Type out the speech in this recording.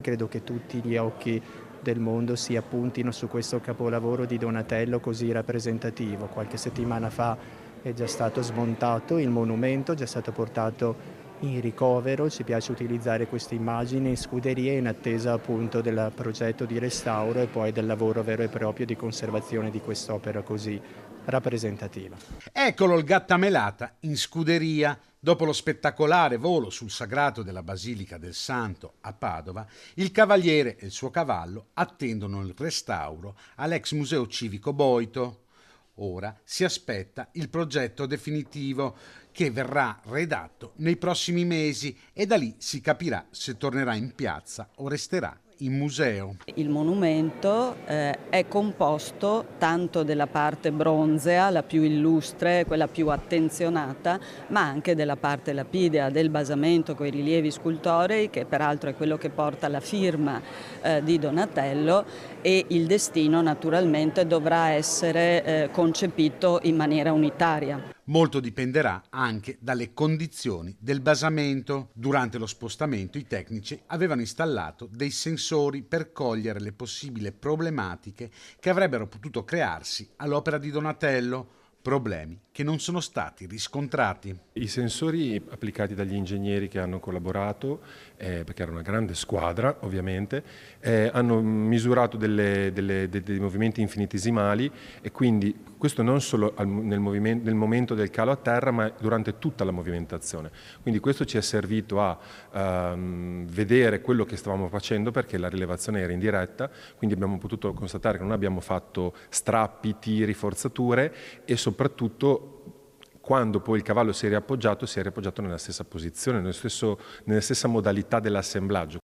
credo che tutti gli occhi del mondo si appuntino su questo capolavoro di Donatello così rappresentativo. Qualche settimana fa è già stato smontato il monumento, è già stato portato in ricovero. Ci piace utilizzare queste immagini in scuderie in attesa appunto del progetto di restauro e poi del lavoro vero e proprio di conservazione di quest'opera così rappresentativa. Eccolo il Gattamelata in scuderia. Dopo lo spettacolare volo sul sagrato della Basilica del Santo a Padova, il cavaliere e il suo cavallo attendono il restauro all'ex Museo Civico Boito. Ora si aspetta il progetto definitivo che verrà redatto nei prossimi mesi e da lì si capirà se tornerà in piazza o resterà in museo. Il monumento è composto tanto della parte bronzea, la più illustre, quella più attenzionata, ma anche della parte lapidea, del basamento con i rilievi scultorei, che peraltro è quello che porta la firma di Donatello, e il destino naturalmente dovrà essere concepito in maniera unitaria. Molto dipenderà anche dalle condizioni del basamento. Durante lo spostamento i tecnici avevano installato dei sensori per cogliere le possibili problematiche che avrebbero potuto crearsi all'opera di Donatello, problemi che non sono stati riscontrati. I sensori applicati dagli ingegneri che hanno collaborato, perché era una grande squadra ovviamente, hanno misurato dei movimenti infinitesimali e quindi questo non solo nel momento del calo a terra, ma durante tutta la movimentazione. Quindi questo ci è servito a vedere quello che stavamo facendo, perché la rilevazione era in diretta, quindi abbiamo potuto constatare che non abbiamo fatto strappi, tiri, forzature e soprattutto quando poi il cavallo si è riappoggiato nella stessa posizione, nella stessa modalità dell'assemblaggio.